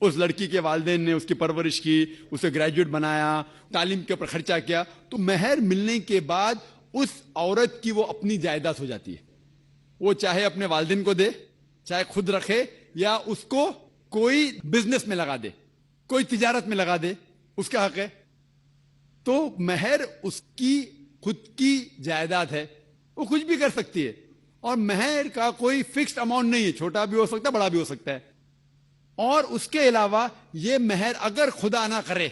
اس لڑکی کے والدین نے اس کی پرورش کی, اسے گریجویٹ بنایا, تعلیم کے اوپر خرچہ کیا, تو مہر ملنے کے بعد اس عورت کی وہ اپنی جائیداد ہو جاتی ہے. وہ چاہے اپنے والدین کو دے, چاہے خود رکھے, یا اس کو کوئی بزنس میں لگا دے, کوئی تجارت میں لگا دے, اس کا حق ہے. تو مہر اس کی خود کی جائیداد ہے, وہ کچھ بھی کر سکتی ہے. اور مہر کا کوئی فکسڈ اماؤنٹ نہیں ہے, چھوٹا بھی ہو سکتا ہے, بڑا بھی ہو سکتا ہے. اور اس کے علاوہ یہ مہر اگر خدا نہ کرے,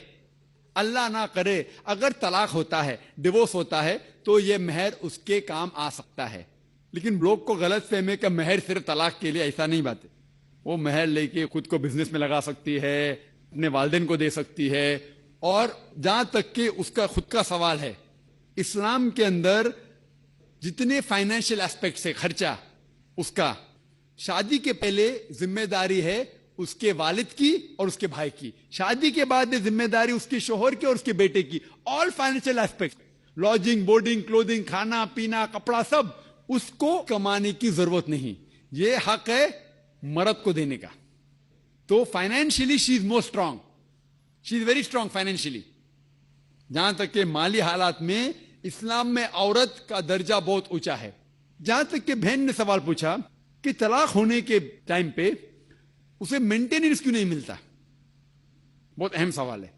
اللہ نہ کرے, اگر طلاق ہوتا ہے, ڈیورس ہوتا ہے, تو یہ مہر اس کے کام آ سکتا ہے. لیکن لوگ کو غلط فہمی ہے کہ مہر صرف طلاق کے لیے, ایسا نہیں بات ہے. وہ مہر لے کے خود کو بزنس میں لگا سکتی ہے, اپنے والدین کو دے سکتی ہے. اور جہاں تک کہ اس کا خود کا سوال ہے, اسلام کے اندر جتنے فائنینشیل ایسپیکٹس ہے خرچہ اس کا, شادی کے پہلے ذمہ داری ہے اس کے والد کی اور اس کے بھائی کی, شادی کے بعد ذمہ داری اس کے شوہر کی اور اس کے بیٹے کی. آل فائنینشیل ایسپیکٹس, لاڈجنگ, بورڈنگ, کلوتھنگ, کھانا پینا, کپڑا, سب اس کو کمانے کی ضرورت نہیں. یہ حق ہے مرد کو دینے کا. تو financially she is more strong, she is very strong financially. جہاں تک کہ مالی حالات میں اسلام میں عورت کا درجہ بہت اونچا ہے. جہاں تک کہ بہن نے سوال پوچھا کہ طلاق ہونے کے ٹائم پہ اسے مینٹیننس کیوں نہیں ملتا, بہت اہم سوال ہے.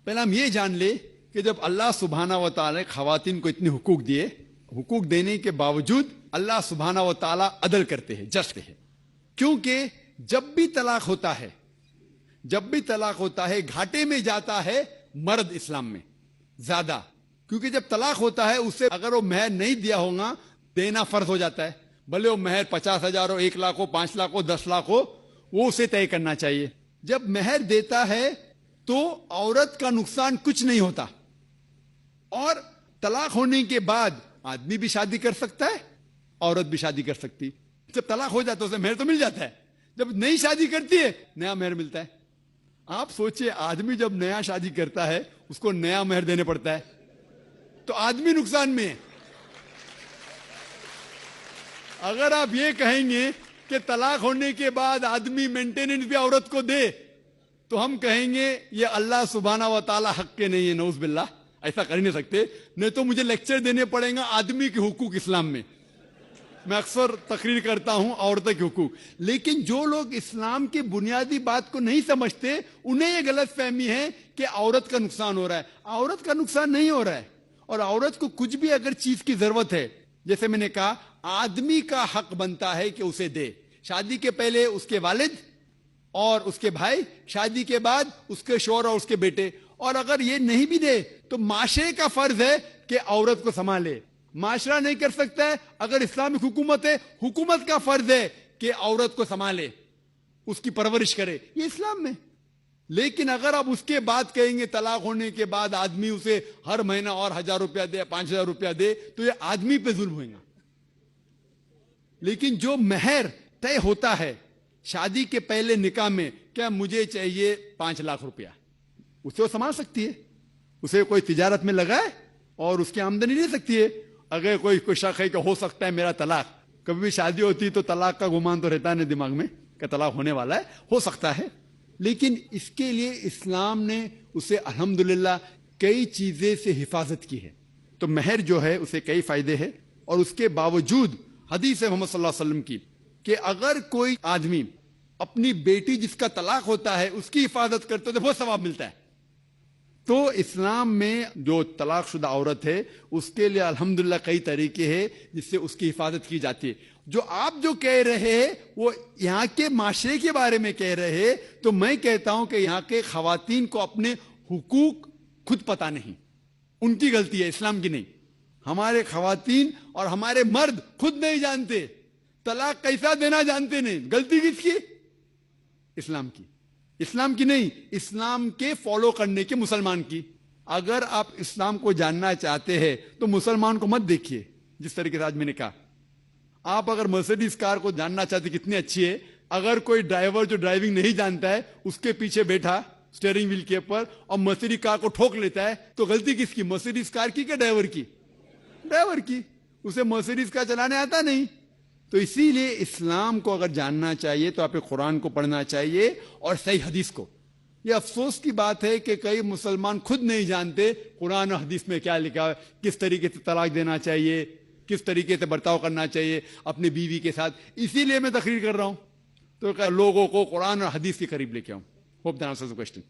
پہلے ہم یہ جان لے کہ جب اللہ سبحانہ و تعالی خواتین کو اتنے حقوق دیے, حقوق دینے کے باوجود اللہ سبحانہ و تعالی عدل کرتے ہیں, جسٹ ہے. کیونکہ جب بھی طلاق ہوتا ہے گھاٹے میں جاتا ہے مرد اسلام میں زیادہ. کیونکہ جب طلاق ہوتا ہے اسے اگر وہ مہر نہیں دیا ہوگا دینا فرض ہو جاتا ہے, بھلے وہ مہر 50,000 ہو, 1 لاکھ ہو, 5 لاکھ ہو, 10 لاکھ ہو, وہ اسے طے کرنا چاہیے. جب مہر دیتا ہے تو عورت کا نقصان کچھ نہیں ہوتا. اور طلاق ہونے کے بعد آدمی بھی شادی کر سکتا ہے, عورت بھی شادی کر سکتی. جب طلاق ہو جاتا ہے اسے مہر تو مل جاتا ہے, جب نئی شادی کرتی ہے نیا مہر ملتا ہے. آپ سوچئے آدمی جب نیا شادی کرتا ہے اس کو نیا مہر دینے پڑتا ہے, تو آدمی نقصان میں ہے. اگر آپ یہ کہیں گے کہ طلاق ہونے کے بعد آدمی مینٹیننس بھی عورت کو دے, تو ہم کہیں گے یہ اللہ سبحانہ و تعالی حق کے نہیں ہے, نعوذ باللہ, ایسا کر ہی نہیں سکتے. نہیں تو مجھے لیکچر دینے پڑیں گا آدمی کے حقوق اسلام میں. میں اکثر تقریر کرتا ہوں عورتوں کے حقوق. لیکن جو لوگ اسلام کی بنیادی بات کو نہیں سمجھتے انہیں یہ غلط فہمی ہے کہ عورت کا نقصان ہو رہا ہے. عورت کا نقصان نہیں ہو رہا ہے. اور عورت کو کچھ بھی اگر چیز کی ضرورت ہے, جیسے میں نے کہا, آدمی کا حق بنتا ہے کہ اسے دے. شادی کے پہلے اس کے والد اور اس کے بھائی, شادی کے بعد اس کے شوہر اور اس کے بیٹے. اور اگر یہ نہیں بھی دے تو معاشرے کا فرض ہے کہ عورت کو سنبھالے. معاشرہ نہیں کر سکتا ہے, اگر اسلامک حکومت ہے, حکومت کا فرض ہے کہ عورت کو سنبھالے, اس کی پرورش کرے. یہ اسلام میں. لیکن اگر آپ اس کے بعد کہیں گے طلاق ہونے کے بعد آدمی اسے ہر مہینہ اور 1,000 روپیہ دے, 5,000 روپیہ دے, تو یہ آدمی پہ ظلم ہوئے گا. لیکن جو مہر طے ہوتا ہے شادی کے پہلے نکاح میں, کیا مجھے چاہیے 5 لاکھ روپیہ, اسے وہ سنبھال سکتی ہے. اسے کوئی تجارت میں لگائے اور اس کی آمدنی لے سکتی ہے. اگر کوئی شک ہے کہ ہو سکتا ہے میرا طلاق, کبھی بھی شادی ہوتی تو طلاق کا گمان تو رہتا ہے دماغ میں کہ طلاق ہونے والا ہے, ہو سکتا ہے. لیکن اس کے لیے اسلام نے اسے الحمدللہ کئی چیزیں سے حفاظت کی ہے. تو مہر جو ہے اسے کئی فائدے ہیں. اور اس کے باوجود حدیث محمد صلی اللہ علیہ وسلم کی کہ اگر کوئی آدمی اپنی بیٹی جس کا طلاق ہوتا ہے اس کی حفاظت کرتے تو بہت ثواب ملتا ہے. تو اسلام میں جو طلاق شدہ عورت ہے اس کے لیے الحمدللہ کئی طریقے ہیں جس سے اس کی حفاظت کی جاتی ہے. جو آپ جو کہہ رہے ہیں وہ یہاں کے معاشرے کے بارے میں کہہ رہے ہیں, تو میں کہتا ہوں کہ یہاں کے خواتین کو اپنے حقوق خود پتہ نہیں, ان کی غلطی ہے, اسلام کی نہیں. ہمارے خواتین اور ہمارے مرد خود نہیں جانتے, طلاق کیسا دینا جانتے نہیں. غلطی کس کی؟ اسلام کی. اسلام کی نہیں, اسلام کے فالو کرنے کے مسلمان کی. اگر آپ اسلام کو جاننا چاہتے ہیں تو مسلمان کو مت دیکھیے. جس طریقے سے آج میں نے کہا, آپ اگر مرسیڈیز کار کو جاننا چاہتے کتنی اچھی ہے, اگر کوئی ڈرائیور جو ڈرائیونگ نہیں جانتا ہے اس کے پیچھے بیٹھا اسٹیئرنگ ویل کے اوپر اور مرسیڈیز کار کو ٹھوک لیتا ہے, تو غلطی کس کی؟ مرسیڈیز کار کی کہ ڈرائیور کی؟ ڈرائیور کی. اسے مرسیڈیز کار چلانے آتا نہیں, تو اسی لیے اسلام کو اگر جاننا چاہیے تو آپ قرآن کو پڑھنا چاہیے اور صحیح حدیث کو. یہ افسوس کی بات ہے کہ کئی مسلمان خود نہیں جانتے قرآن اور حدیث میں کیا لکھا ہے, کس طریقے سے طلاق دینا چاہیے, کس طریقے سے برتاؤ کرنا چاہیے اپنی بیوی کے ساتھ. اسی لیے میں تقریر کر رہا ہوں, تو لوگوں کو قرآن اور حدیث کے قریب لے کے آؤں. Hope that answers the question.